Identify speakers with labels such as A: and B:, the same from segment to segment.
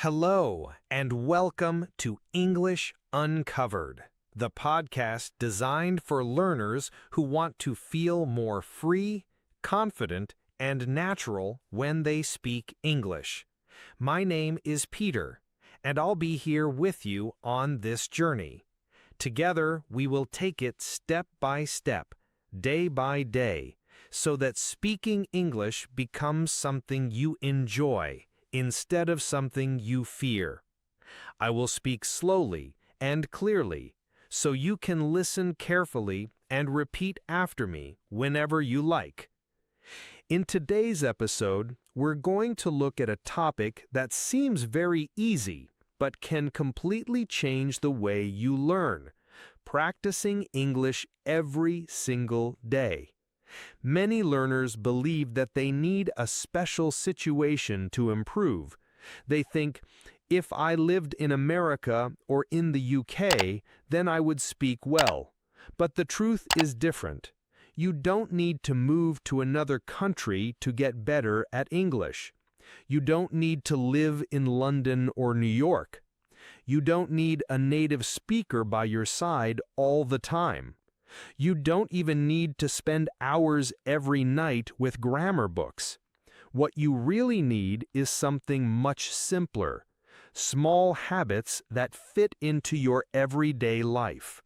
A: Hello, and welcome to English Uncovered, the podcast designed for learners who want to feel more free, confident, and natural when they speak English. My name is Peter, and I'll be here with you on this journey. Together, we will take it step by step, day by day, so that speaking English becomes something you enjoy instead of something you fear. I will speak slowly and clearly, so you can listen carefully and repeat after me whenever you like. In today's episode, we're going to look at a topic that seems very easy, but can completely change the way you learn: practicing English every single day. Many learners believe that they need a special situation to improve. They think, if I lived in America or in the UK, then I would speak well. But the truth is different. You don't need to move to another country to get better at English. You don't need to live in London or New York. You don't need a native speaker by your side all the time. You don't even need to spend hours every night with grammar books. What you really need is something much simpler: small habits that fit into your everyday life.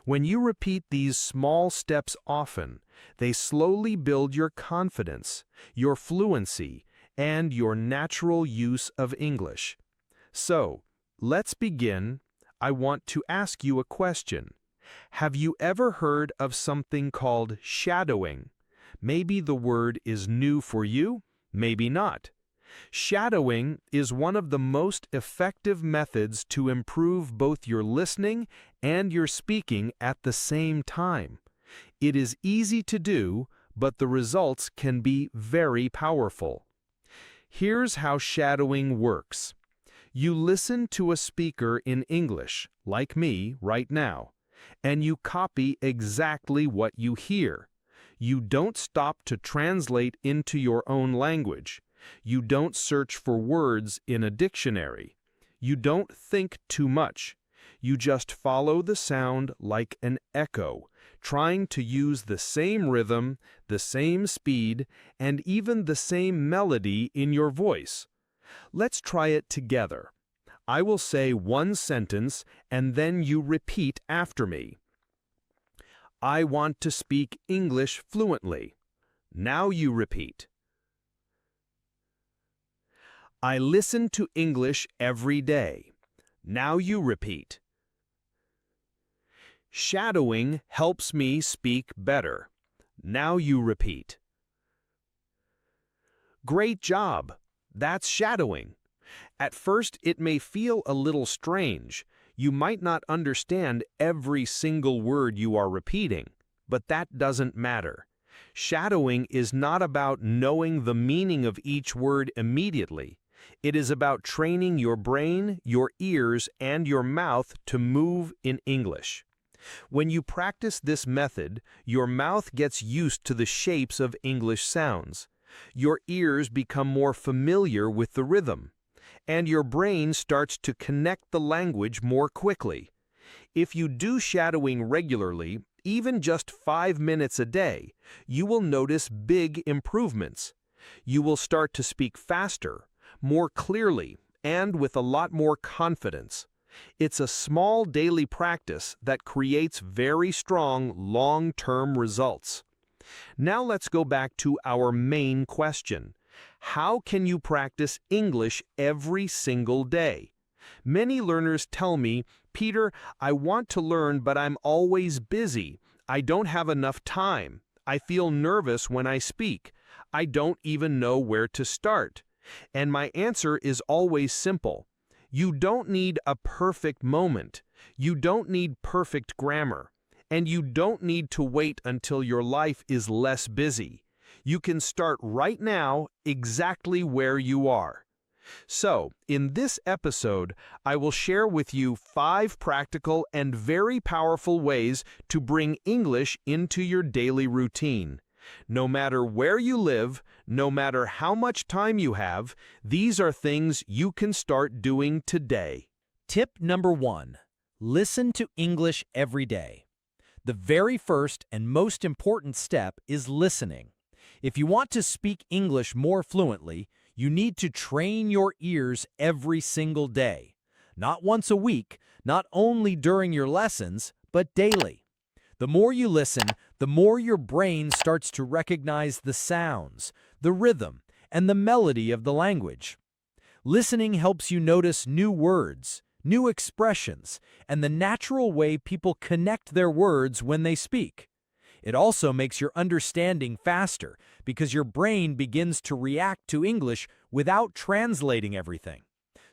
A: When you repeat these small steps often, they slowly build your confidence, your fluency, and your natural use of English. So, let's begin. I want to ask you a question. Have you ever heard of something called shadowing? Maybe the word is new for you, maybe not. Shadowing is one of the most effective methods to improve both your listening and your speaking at the same time. It is easy to do, but the results can be very powerful. Here's how shadowing works. You listen to a speaker in English, like me right now, and you copy exactly what you hear. You don't stop to translate into your own language. You don't search for words in a dictionary. You don't think too much. You just follow the sound like an echo, trying to use the same rhythm, the same speed, and even the same melody in your voice. Let's try it together. I will say one sentence, and then you repeat after me. I want to speak English fluently. Now you repeat. I listen to English every day. Now you repeat. Shadowing helps me speak better. Now you repeat. Great job! That's shadowing. At first, it may feel a little strange. You might not understand every single word you are repeating, but that doesn't matter. Shadowing is not about knowing the meaning of each word immediately. It is about training your brain, your ears, and your mouth to move in English. When you practice this method, your mouth gets used to the shapes of English sounds. Your ears become more familiar with the rhythm, and your brain starts to connect the language more quickly. If you do shadowing regularly, even just 5 minutes a day, you will notice big improvements. You will start to speak faster, more clearly, and with a lot more confidence. It's a small daily practice that creates very strong long-term results. Now let's go back to our main question. How can you practice English every single day? Many learners tell me, Peter, I want to learn, but I'm always busy. I don't have enough time. I feel nervous when I speak. I don't even know where to start. And my answer is always simple. You don't need a perfect moment. You don't need perfect grammar. And you don't need to wait until your life is less busy. You can start right now exactly where you are. So, in this episode, I will share with you 5 practical and very powerful ways to bring English into your daily routine. No matter where you live, no matter how much time you have, these are things you can start doing today.
B: Tip number 1. Listen to English every day. The very first and most important step is listening. If you want to speak English more fluently, you need to train your ears every single day. Not once a week, not only during your lessons, but daily. The more you listen, the more your brain starts to recognize the sounds, the rhythm, and the melody of the language. Listening helps you notice new words, new expressions, and the natural way people connect their words when they speak. It also makes your understanding faster because your brain begins to react to English without translating everything.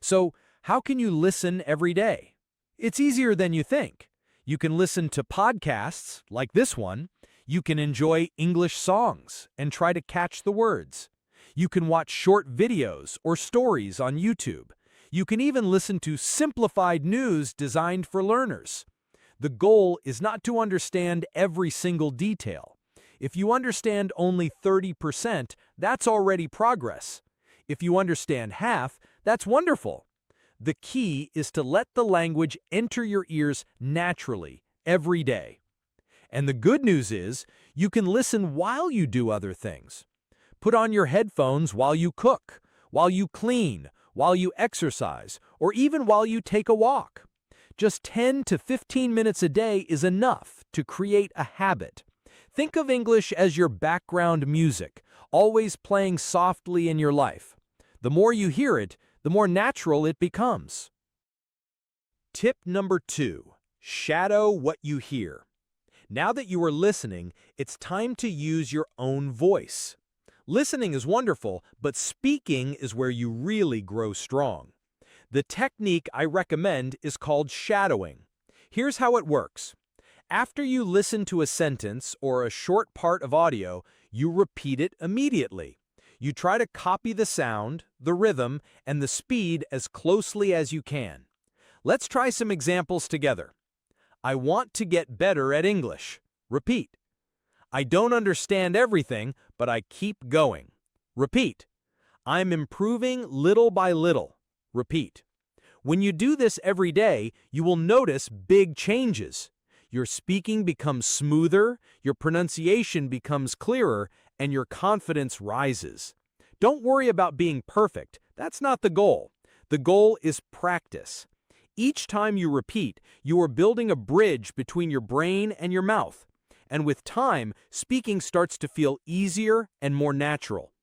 B: So, how can you listen every day? It's easier than you think. You can listen to podcasts, like this one. You can enjoy English songs and try to catch the words. You can watch short videos or stories on YouTube. You can even listen to simplified news designed for learners. The goal is not to understand every single detail. If you understand only 30%, that's already progress. If you understand half, that's wonderful. The key is to let the language enter your ears naturally, every day. And the good news is, you can listen while you do other things. Put on your headphones while you cook, while you clean, while you exercise, or even while you take a walk. Just 10 to 15 minutes a day is enough to create a habit. Think of English as your background music, always playing softly in your life. The more you hear it, the more natural it becomes. Tip number 2. Shadow what you hear. Now that you are listening, it's time to use your own voice. Listening is wonderful, but speaking is where you really grow strong. The technique I recommend is called shadowing. Here's how it works. After you listen to a sentence or a short part of audio, you repeat it immediately. You try to copy the sound, the rhythm, and the speed as closely as you can. Let's try some examples together. I want to get better at English. Repeat. I don't understand everything, but I keep going. Repeat. I'm improving little by little. Repeat. When you do this every day, you will notice big changes. Your speaking becomes smoother, your pronunciation becomes clearer, and your confidence rises. Don't worry about being perfect. That's not the goal. The goal is practice. Each time you repeat, you are building a bridge between your brain and your mouth. And with time, speaking starts to feel easier and more natural.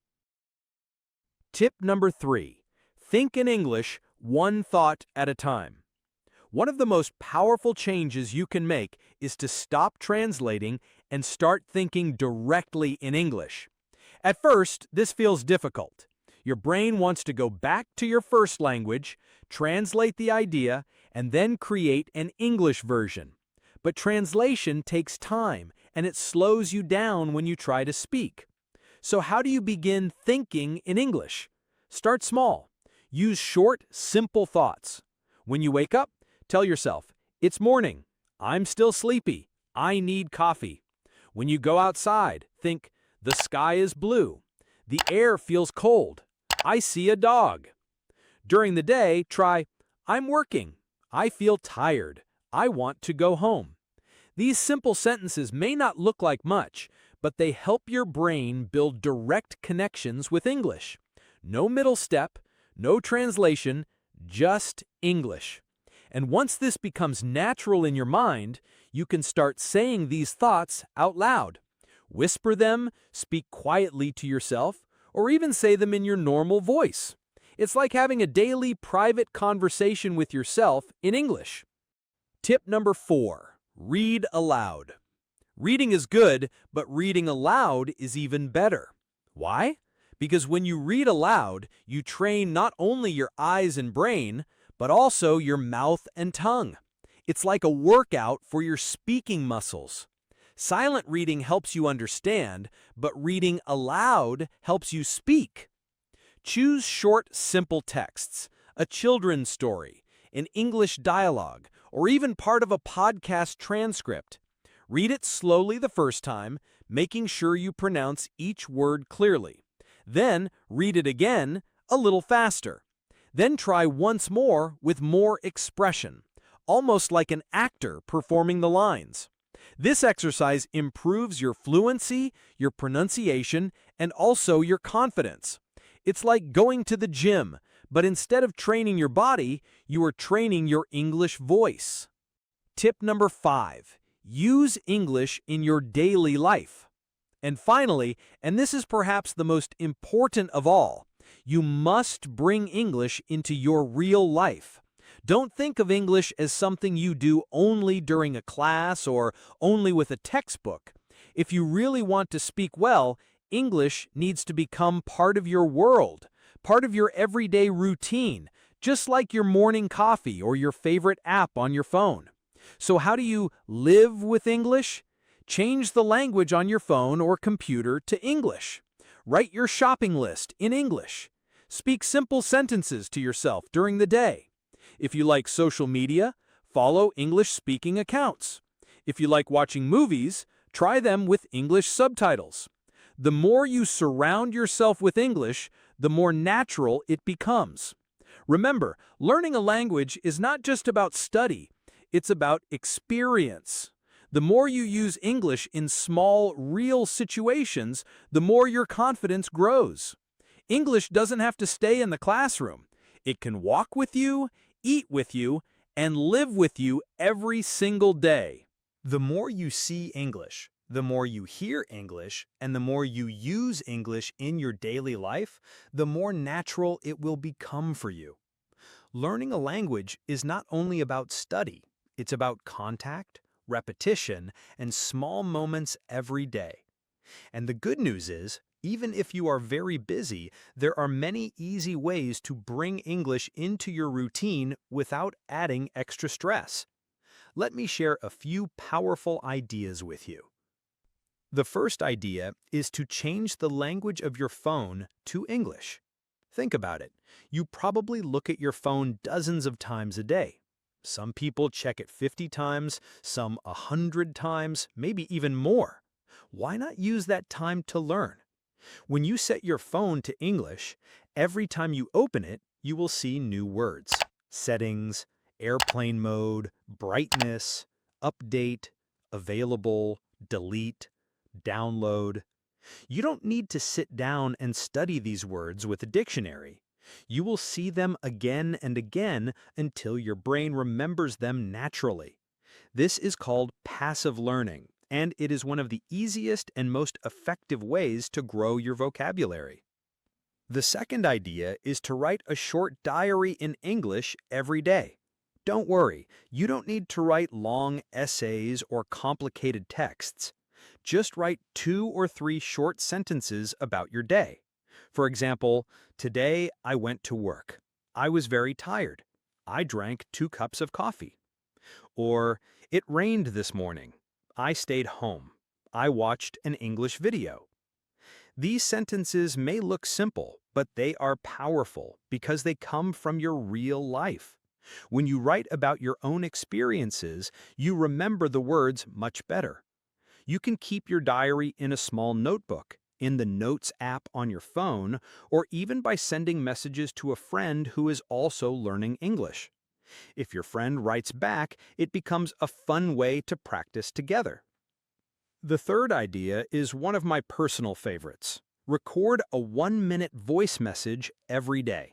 B: Tip number 3. Think in English, one thought at a time. One of the most powerful changes you can make is to stop translating and start thinking directly in English. At first, this feels difficult. Your brain wants to go back to your first language, translate the idea, and then create an English version. But translation takes time, and it slows you down when you try to speak. So how do you begin thinking in English? Start small. Use short, simple thoughts. When you wake up, tell yourself, it's morning. I'm still sleepy. I need coffee. When you go outside, think, the sky is blue. The air feels cold. I see a dog. During the day, try, I'm working. I feel tired. I want to go home. These simple sentences may not look like much, but they help your brain build direct connections with English. No middle step, no translation, just English. And once this becomes natural in your mind, you can start saying these thoughts out loud. Whisper them, speak quietly to yourself, or even say them in your normal voice. It's like having a daily private conversation with yourself in English. Tip number 4. Read aloud. Reading is good, but reading aloud is even better. Why? Because when you read aloud, you train not only your eyes and brain, but also your mouth and tongue. It's like a workout for your speaking muscles. Silent reading helps you understand, but reading aloud helps you speak. Choose short, simple texts, a children's story, an English dialogue, or even part of a podcast transcript. Read it slowly the first time, making sure you pronounce each word clearly. Then read it again a little faster. Then try once more with more expression, almost like an actor performing the lines. This exercise improves your fluency, your pronunciation, and also your confidence. It's like going to the gym, but instead of training your body, you are training your English voice. Tip number 5. Use English in your daily life. And finally, and this is perhaps the most important of all, you must bring English into your real life. Don't think of English as something you do only during a class or only with a textbook. If you really want to speak well, English needs to become part of your world, part of your everyday routine, just like your morning coffee or your favorite app on your phone. So how do you live with English? Change the language on your phone or computer to English. Write your shopping list in English. Speak simple sentences to yourself during the day. If you like social media, follow English-speaking accounts. If you like watching movies, try them with English subtitles. The more you surround yourself with English, the more natural it becomes. Remember, learning a language is not just about study, it's about experience. The more you use English in small, real situations, the more your confidence grows. English doesn't have to stay in the classroom. It can walk with you, eat with you, and live with you every single day.
C: The more you see English, the more you hear English, and the more you use English in your daily life, the more natural it will become for you. Learning a language is not only about study, it's about contact, repetition, and small moments every day. And the good news is, even if you are very busy, there are many easy ways to bring English into your routine without adding extra stress. Let me share a few powerful ideas with you. The first idea is to change the language of your phone to English. Think about it. You probably look at your phone dozens of times a day. Some people check it 50 times, some 100 times, maybe even more. Why not use that time to learn? When you set your phone to English, every time you open it, you will see new words. Settings, airplane mode, brightness, update, available, delete, download. You don't need to sit down and study these words with a dictionary. You will see them again and again until your brain remembers them naturally. This is called passive learning, and it is one of the easiest and most effective ways to grow your vocabulary. The second idea is to write a short diary in English every day. Don't worry, you don't need to write long essays or complicated texts. Just write 2 or 3 short sentences about your day. For example, today I went to work. I was very tired. I drank 2 cups of coffee. Or, it rained this morning. I stayed home. I watched an English video. These sentences may look simple, but they are powerful because they come from your real life. When you write about your own experiences, you remember the words much better. You can keep your diary in a small notebook, in the Notes app on your phone, or even by sending messages to a friend who is also learning English. If your friend writes back, it becomes a fun way to practice together. The third idea is one of my personal favorites. Record a 1-minute voice message every day.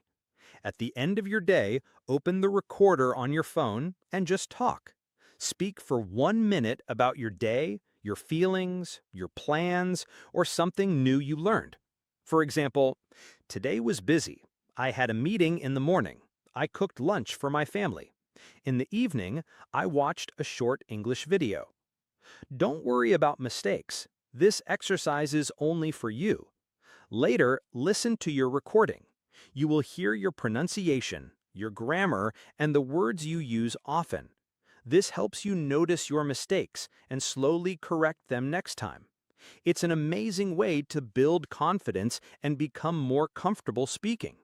C: At the end of your day, open the recorder on your phone and just talk. Speak for 1 minute about your day, your feelings, your plans, or something new you learned. For example, today was busy. I had a meeting in the morning. I cooked lunch for my family. In the evening, I watched a short English video. Don't worry about mistakes. This exercise is only for you. Later, listen to your recording. You will hear your pronunciation, your grammar, and the words you use often. This helps you notice your mistakes and slowly correct them next time. It's an amazing way to build confidence and become more comfortable speaking.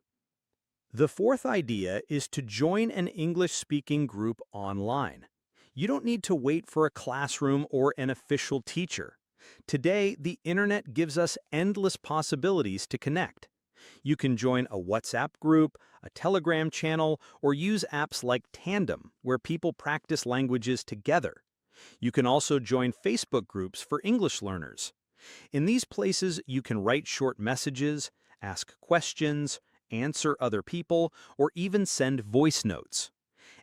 C: The fourth idea is to join an English-speaking group online. You don't need to wait for a classroom or an official teacher. Today, the internet gives us endless possibilities to connect. You can join a WhatsApp group, a Telegram channel, or use apps like Tandem, where people practice languages together. You can also join Facebook groups for English learners. In these places, you can write short messages, ask questions, answer other people, or even send voice notes.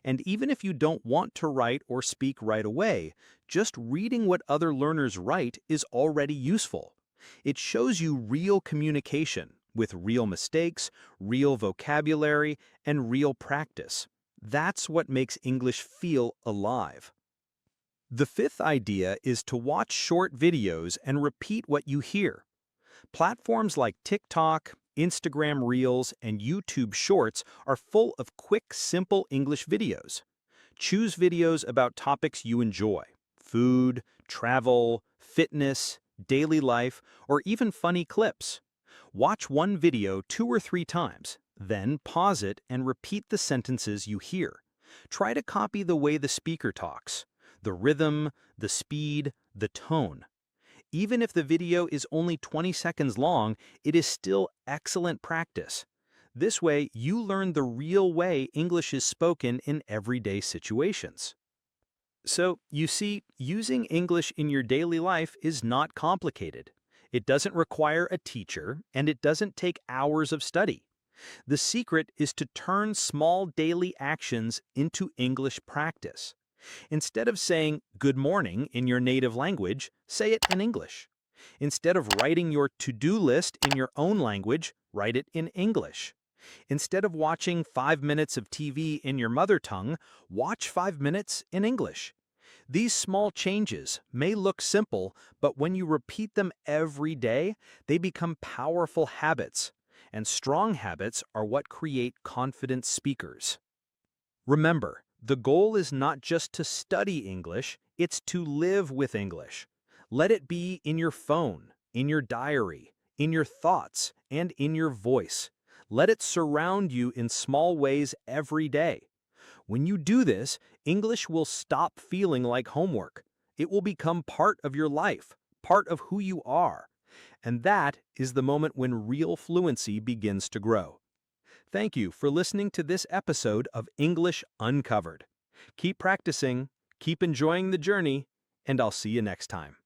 C: And even if you don't want to write or speak right away, just reading what other learners write is already useful. It shows you real communication with real mistakes, real vocabulary, and real practice. That's what makes English feel alive. The fifth idea is to watch short videos and repeat what you hear. Platforms like TikTok, Instagram Reels, and YouTube Shorts are full of quick, simple English videos. Choose videos about topics you enjoy: food, travel, fitness, daily life, or even funny clips. Watch one video 2 or 3 times, then pause it and repeat the sentences you hear. Try to copy the way the speaker talks, the rhythm, the speed, the tone. Even if the video is only 20 seconds long, it is still excellent practice. This way, you learn the real way English is spoken in everyday situations. So, you see, using English in your daily life is not complicated. It doesn't require a teacher, and it doesn't take hours of study. The secret is to turn small daily actions into English practice. Instead of saying good morning in your native language, say it in English. Instead of writing your to-do list in your own language, write it in English. Instead of watching 5 minutes of TV in your mother tongue, watch 5 minutes in English. These small changes may look simple, but when you repeat them every day, they become powerful habits. And strong habits are what create confident speakers. Remember, the goal is not just to study English, it's to live with English. Let it be in your phone, in your diary, in your thoughts, and in your voice. Let it surround you in small ways every day. When you do this, English will stop feeling like homework. It will become part of your life, part of who you are. And that is the moment when real fluency begins to grow. Thank you for listening to this episode of English Uncovered. Keep practicing, keep enjoying the journey, and I'll see you next time.